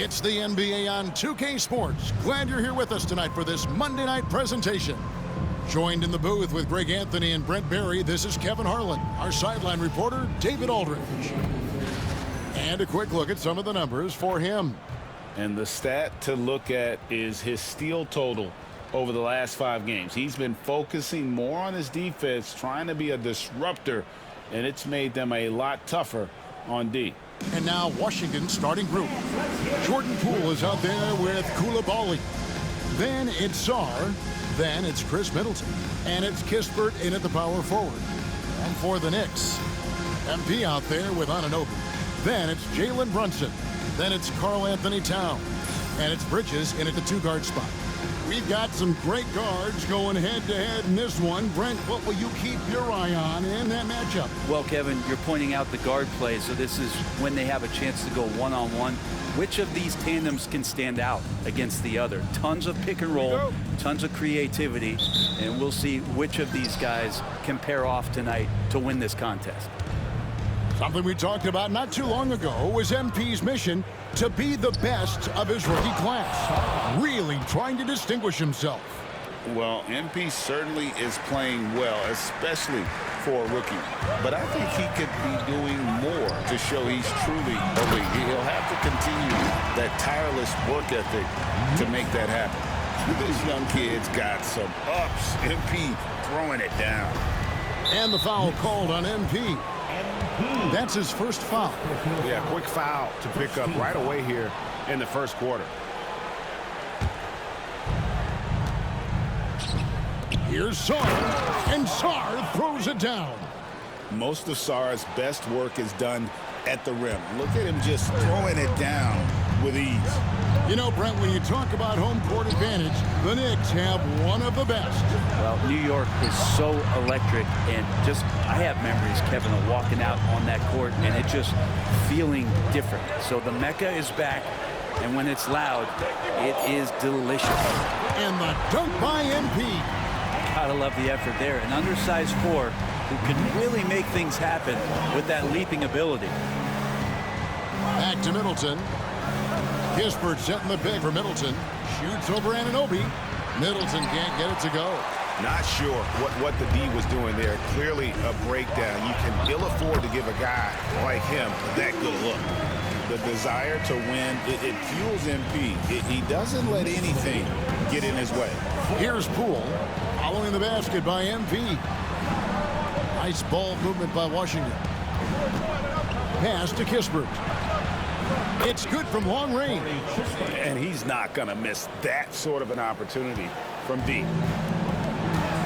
It's the NBA on 2K Sports. Glad you're here with us tonight for this Monday night presentation. Joined in the booth with Greg Anthony and Brent Barry, this is Kevin Harlan. Our sideline reporter, David Aldridge. And a quick look at some of the numbers for him. And the stat to look at is his steal total over the last 5 games. He's been focusing more on his defense, trying to be a disruptor, and it's made them a lot tougher on D. And now Washington's starting group. Jordan Poole is out there with Koulibaly. Then it's Sarr. Then it's Chris Middleton. And it's Kispert in at the power forward. And for the Knicks, MP out there with Anunoby. Then it's Jalen Brunson. Then it's Karl Anthony Towns. And it's Bridges in at the 2-guard spot. We've got some great guards going head-to-head in this one. Brent, what will you keep your eye on in that matchup? Well, Kevin, you're pointing out the guard play, so this is when they have a chance to go one-on-one. Which of these tandems can stand out against the other? Tons of pick and roll, tons of creativity, and we'll see which of these guys can pair off tonight to win this contest. Something we talked about not too long ago was MP's mission to be the best of his rookie class. Really trying to distinguish himself. Well, MP certainly is playing well, especially for a rookie. But I think he could be doing more to show he's truly elite. He'll have to continue that tireless work ethic to make that happen. This young kid's got some ups. MP throwing it down. And the foul called on MP. That's his first foul. Yeah, quick foul to pick up right away here in the first quarter. Here's Sarr, and Sarr throws it down. Most of Sarr's best work is done at the rim. Look at him just throwing it down with ease. You know, Brent, when you talk about home court advantage, the Knicks have one of the best. Well, New York is so electric, and just, I have memories, Kevin, of walking out on that court and it just feeling different. So the Mecca is back, and when it's loud, it is delicious. And the dunk by MP. Gotta love the effort there. An undersized 4 who can really make things happen with that leaping ability. Back to Middleton. Kispert setting the pick for Middleton. Shoots over Anunoby. Middleton can't get it to go. Not sure what the D was doing there. Clearly a breakdown. You can ill afford to give a guy like him that good look. The desire to win, it fuels MP. He doesn't let anything get in his way. Here's Poole. Following the basket by MP. Nice ball movement by Washington. Pass to Kispert. It's good from long range. And he's not going to miss that sort of an opportunity from deep.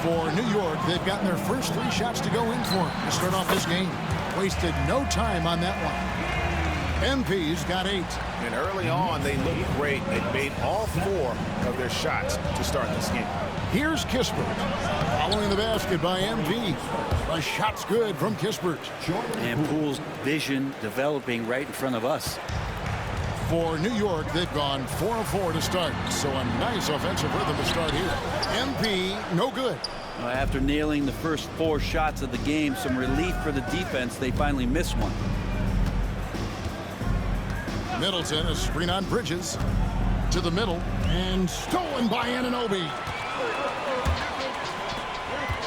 For New York, they've gotten their first 3 shots to go in for him to start off this game. Wasted no time on that one. MP's got 8. And early on, they looked great. They made all 4 of their shots to start this game. Here's Kispert. Following the basket by MP. The shot's good from Kispert. And Poole's vision developing right in front of us. For New York, they've gone 4 of 4 to start. So a nice offensive rhythm to start here. MP, no good. After nailing the first 4 shots of the game, some relief for the defense. They finally missed one. Middleton, a screen on Bridges. To the middle. And stolen by Anunoby.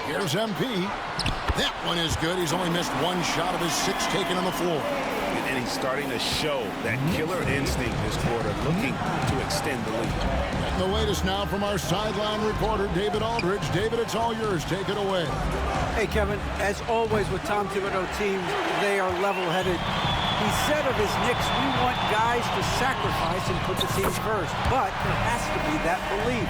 Here's MP. That one is good. He's only missed 1 shot of his 6 taken on the floor. And he's starting to show that killer instinct this quarter, looking to extend the lead. And the latest now from our sideline reporter, David Aldridge. David, it's all yours. Take it away. Hey, Kevin, as always with Tom Thibodeau teams, they are level-headed. He said of his Knicks, we want guys to sacrifice and put the team first. But there has to be that belief.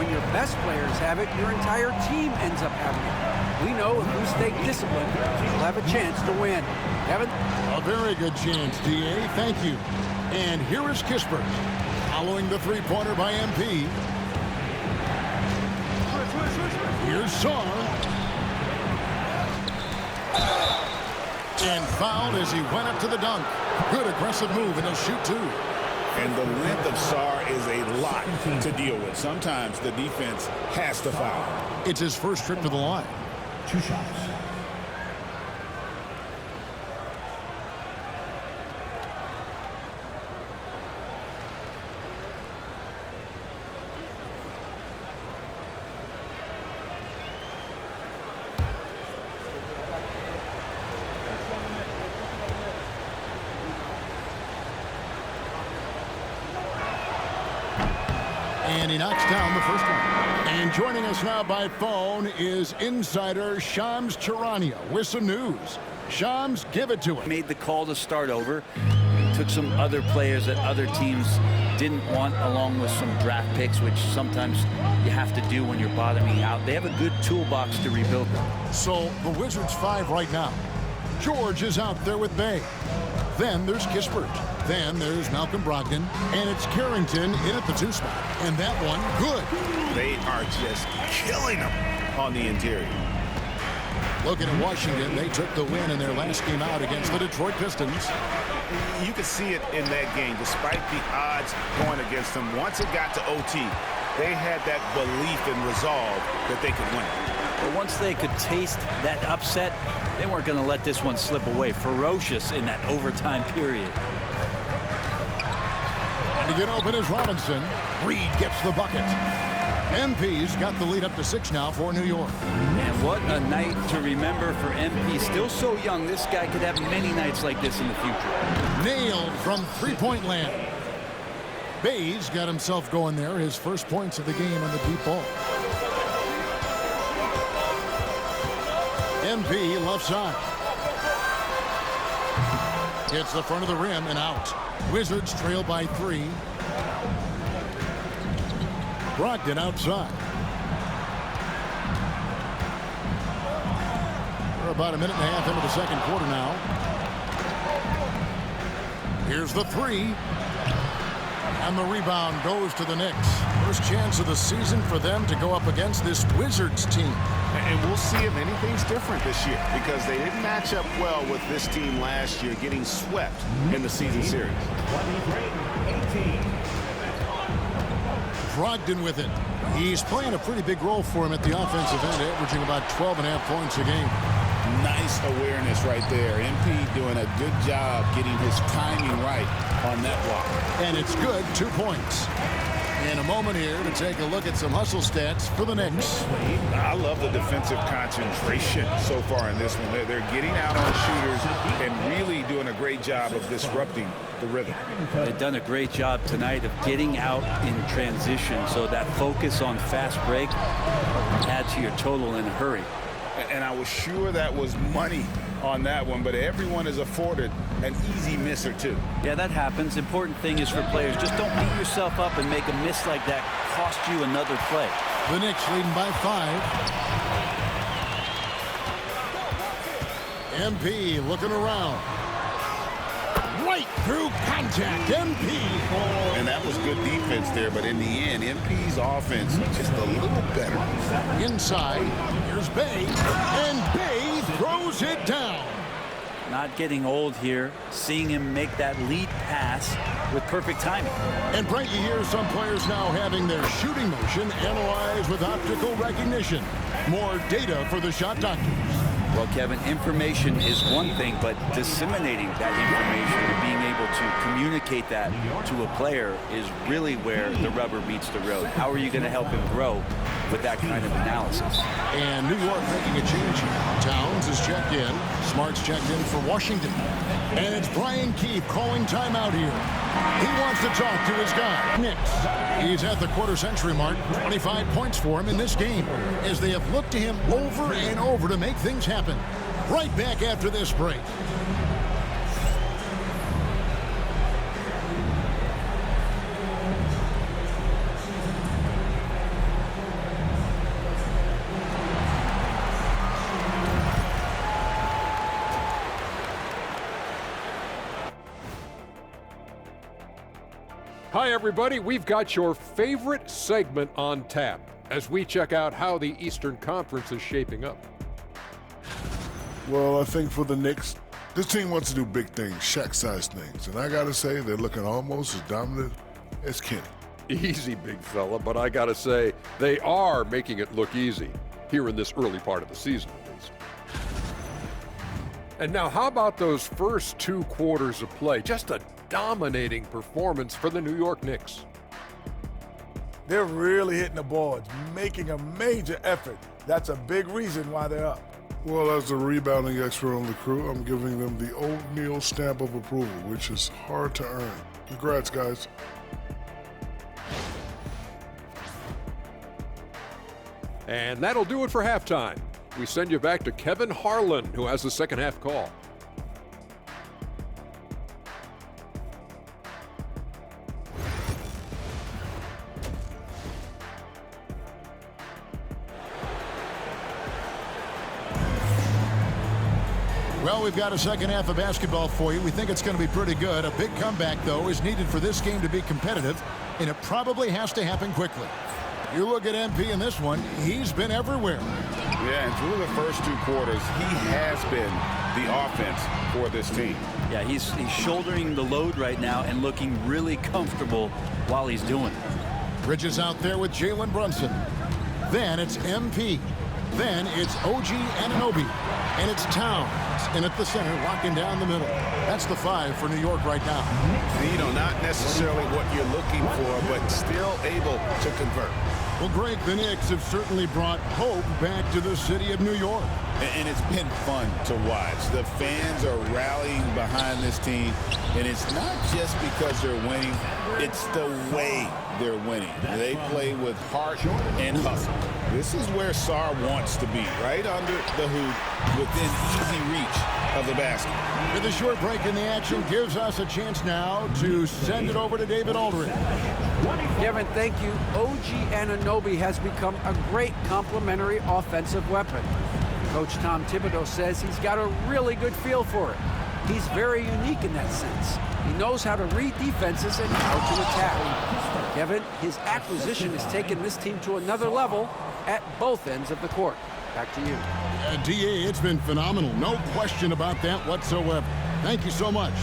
When your best players have it, your entire team ends up having it. We know if we stay disciplined, we'll have a chance to win. Kevin? A very good chance, D.A. Thank you. And here is Kispert. Following the 3-pointer by MP. Here's Sarr. And fouled as he went up to the dunk. Good aggressive move, and he'll shoot 2. And the length of Sarr is a lot to deal with. Sometimes the defense has to foul. It's his first trip to the line. 2 shots. And he knocks down the first one. And joining us now by phone is insider Shams Charania with some news. Shams, give it to him. Made the call to start over. Took some other players that other teams didn't want, along with some draft picks, which sometimes you have to do when you're bottoming out. They have a good toolbox to rebuild them. So the Wizards 5 right now. George is out there with Bay. Then there's Kispert. Then there's Malcolm Brogdon. And it's Carrington in at the 2 spot. And that one, good. They are just killing them on the interior. Looking at Washington, they took the win in their last game out against the Detroit Pistons. You could see it in that game, despite the odds going against them. Once it got to OT, they had that belief and resolve that they could win. But once they could taste that upset, they weren't going to let this one slip away. Ferocious in that overtime period. And to get open is Robinson. Reed gets the bucket. MP's got the lead up to 6 now for New York. And what a night to remember for MP. Still so young, this guy could have many nights like this in the future. Nailed from three-point land. Bay's got himself going there. His first points of the game on the deep ball. MP left side. Hits the front of the rim and out. Wizards trail by 3. Brogdon outside. We're about a minute and a half into the second quarter now. Here's the 3. And the rebound goes to the Knicks. First chance of the season for them to go up against this Wizards team. And we'll see if anything's different this year, because they didn't match up well with this team last year, getting swept in the season series. Brogdon with it. He's playing a pretty big role for him at the offensive end, averaging about 12.5 points a game. Nice awareness right there. MP doing a good job getting his timing right on that block. And it's good, 2 points. In a moment here to take a look at some hustle stats for the Knicks. I love the defensive concentration so far in this one. They're getting out on shooters and really doing a great job of disrupting the rhythm. They've done a great job tonight of getting out in transition, so that focus on fast break adds to your total in a hurry. And I was sure that was money on that one, but everyone is afforded an easy miss or two. Yeah, that happens. Important thing is for players, just don't beat yourself up and make a miss like that cost you another play. The Knicks leading by 5. MP looking around. Right through contact. MP. And that was good defense there, but in the end, MP's offense just a little better. Inside, here's Bay, and Bay throws it down. Not getting old here, seeing him make that lead pass with perfect timing. And Brent, you hear some players now having their shooting motion analyzed with optical recognition. More data for the shot doctors. Well, Kevin, information is one thing, but disseminating that information and being able to communicate that to a player is really where the rubber meets the road. How are you going to help him grow with that kind of analysis? And New York making a change here. Towns is checked in. Smart's checked in for Washington. And it's Brian Keefe calling timeout here. He wants to talk to his guy, Knicks. He's at the quarter-century mark. 25 points for him in this game, as they have looked to him over and over to make things happen. Right back after this break. Hi, everybody. We've got your favorite segment on tap as we check out how the Eastern Conference is shaping up. Well, I think for the Knicks, this team wants to do big things, Shaq-sized things. And I got to say, they're looking almost as dominant as Kenny. Easy, big fella, but I got to say, they are making it look easy here in this early part of the season, at least. And now, how about those first 2 quarters of play? Just a dominating performance for the New York Knicks. They're really hitting the boards, making a major effort. That's a big reason why they're up. Well, as the rebounding expert on the crew, I'm giving them the O'Neal stamp of approval, which is hard to earn. Congrats, guys. And that'll do it for halftime. We send you back to Kevin Harlan, who has the second half call. Well, we've got a second half of basketball for you. We think it's going to be pretty good. A big comeback, though, is needed for this game to be competitive, and it probably has to happen quickly. You look at MP in this one, he's been everywhere. Yeah, and through the first 2 quarters, he has been the offense for this team. Yeah, he's shouldering the load right now and looking really comfortable while he's doing it. Bridges out there with Jalen Brunson. Then it's MP. Then it's OG Anunoby. And it's Towns in at the center, locking down the middle. That's the 5 for New York right now. You know, not necessarily what you're looking for, but still able to convert. Well, Greg, the Knicks have certainly brought hope back to the city of New York. And it's been fun to watch. The fans are rallying behind this team, and it's not just because they're winning, it's the way they're winning. They play with heart and hustle. This is where Sarr wants to be, right under the hoop, within easy reach of the basket. With a short break in the action, gives us a chance now to send it over to David Aldridge. Kevin, thank you. OG Anunoby has become a great complementary offensive weapon. Coach Tom Thibodeau says he's got a really good feel for it. He's very unique in that sense. He knows how to read defenses and how to attack. Kevin, his acquisition has taken this team to another level at both ends of the court. Back to you. DA, it's been phenomenal. No question about that whatsoever. Thank you so much.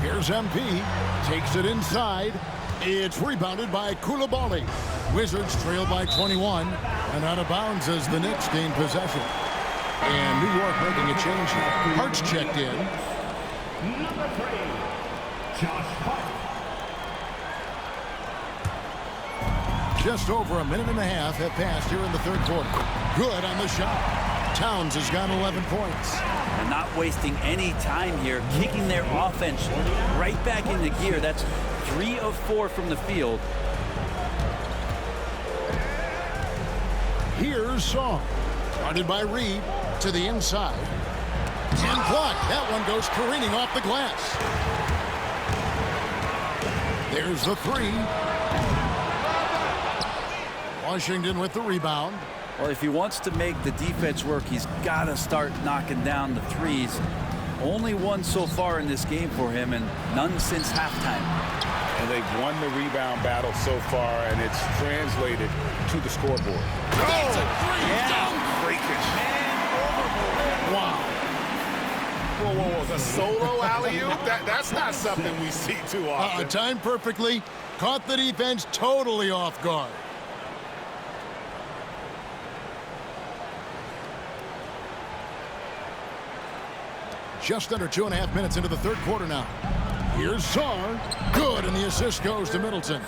Here's MP. Takes it inside. It's rebounded by Koulibaly. Wizards trail by 21. And out of bounds as the Knicks gain possession. And New York making a change here. Hart's checked in. Number 3, Josh Hart. Just over a minute and a half have passed here in the third quarter. Good on the shot. Towns has got 11 points. And not wasting any time here, kicking their offense right back into gear. That's 3 of 4 from the field. Here's Song. Guarded by Reed to the inside. And blocked. That one goes careening off the glass. There's the 3. Washington with the rebound. Well, if he wants to make the defense work, he's got to start knocking down the threes. Only one so far in this game for him, and none since halftime. And they've won the rebound battle so far, and it's translated to the scoreboard. That's a 3. Yeah. Breakage. Wow. Whoa, whoa, whoa. The solo alley-oop? That's not something we see too often. Timed perfectly. Caught the defense totally off guard. Just under 2.5 minutes into the third quarter now. Here's Sarr. Good, and the assist goes to Middleton.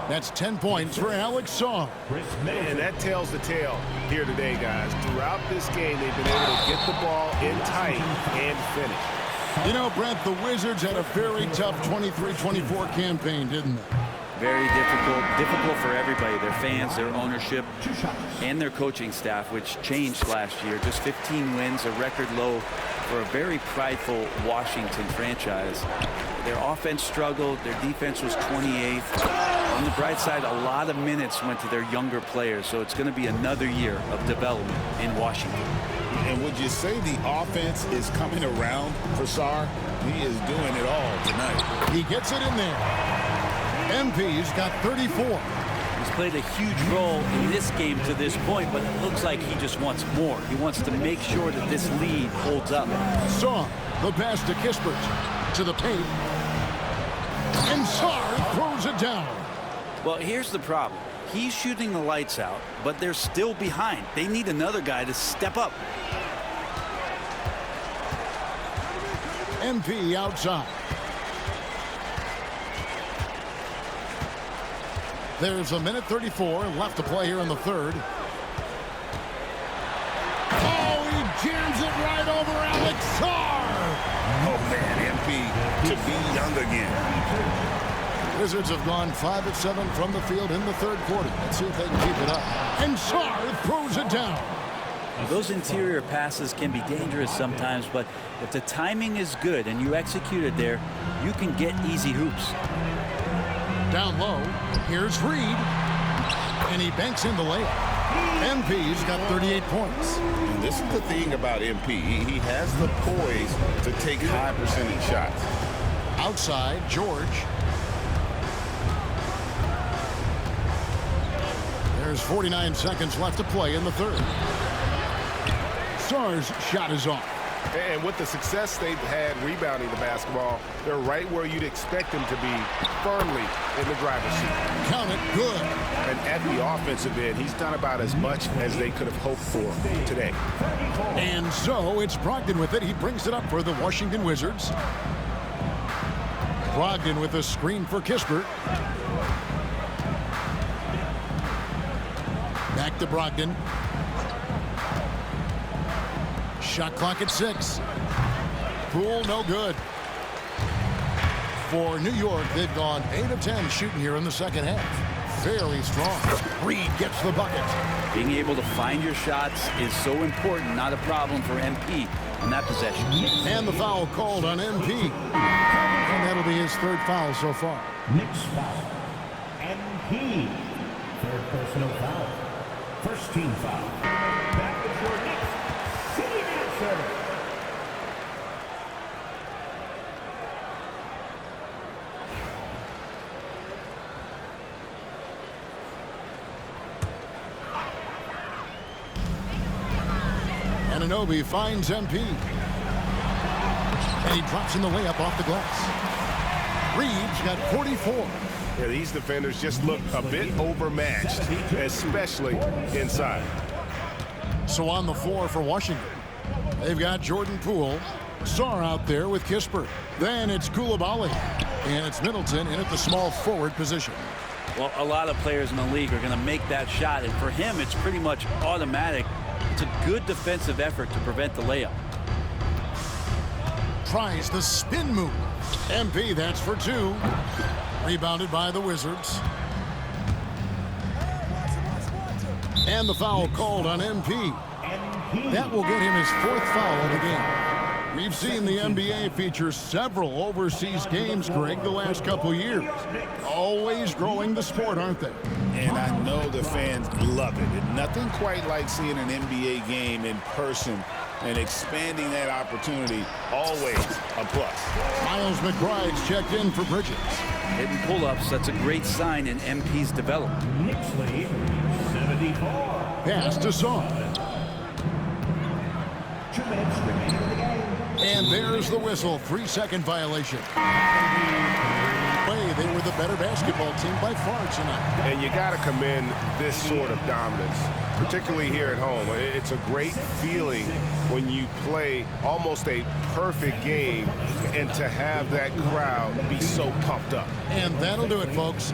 That's 10 points for Alex Sarr. And that tells the tale here today, guys. Throughout this game, they've been able to get the ball in tight and finish. You know, Brent, the Wizards had a very tough 23-24 campaign, didn't they? Very difficult for everybody, their fans, their ownership, and their coaching staff, which changed last year. Just 15 wins, a record low for a very prideful Washington franchise. Their offense struggled, their defense was 28th. On the bright side, a lot of minutes went to their younger players, so it's going to be another year of development in Washington. And would you say the offense is coming around for Sarr? He is doing it all tonight. He gets it in there. MP's got 34. He's played a huge role in this game to this point, but it looks like he just wants more. He wants to make sure that this lead holds up. Sarr, the pass to Kispert, to the paint. And Sarr throws it down. Well, here's the problem. He's shooting the lights out, but they're still behind. They need another guy to step up. MP outside. There's a minute 34 left to play here in the third. Oh, he jams it right over Alex Sarr. Oh, man, MP to be young again. Wizards have gone 5 of 7 from the field in the third quarter. Let's see if they can keep it up. And Sarr throws it down. Those interior passes can be dangerous sometimes, but if the timing is good and you execute it there, you can get easy hoops. Down low, here's Reed. And he banks in the layup. MP's got 38 points. And this is the thing about MP. He has the poise to take high percentage shots. Outside, George. There's 49 seconds left to play in the third. Sarr's shot is off. And with the success they've had rebounding the basketball, they're right where you'd expect them to be, firmly in the driver's seat. Count it, good. And at the offensive end, he's done about as much as they could have hoped for today. And so it's Brogdon with it. He brings it up for the Washington Wizards. Brogdon with a screen for Kispert. Back to Brogdon. Shot clock at 6. Poole, no good. For New York, they've gone 8 of 10 shooting here in the second half. Very strong. Reed gets the bucket. Being able to find your shots is so important, not a problem for MP on that possession. And the foul called on MP. And that'll be his third foul so far. Next foul. MP. Third personal foul. First team foul. Back with your Knicks. City answer. Anunoby finds MP. And he drops in the layup off the glass. Reed's got 44. Yeah, these defenders just look a bit overmatched, especially inside. So on the floor for Washington, they've got Jordan Poole. Sarr out there with Kispert. Then it's Coulibaly. And it's Middleton in at the small forward position. Well, a lot of players in the league are going to make that shot, and for him, it's pretty much automatic. It's a good defensive effort to prevent the layup. Tries the spin move. MP, that's for 2. Rebounded by the Wizards. And the foul called on MP. That will get him his 4th foul of the game. We've seen the NBA feature several overseas games, Greg, the last couple years. Always growing the sport, aren't they? And I know the fans love it. And nothing quite like seeing an NBA game in person and expanding that opportunity, always a plus. Miles McBride's checked in for Bridges. Hitting pull-ups, that's a great sign in MP's development. Knicks lead 74. Pass to Sarr. 2 minutes remaining in the game. And there's the whistle. 3-second violation. They were the better basketball team by far tonight. And you got to commend this sort of dominance, particularly here at home. It's a great feeling when you play almost a perfect game and to have that crowd be so pumped up. And that'll do it, folks.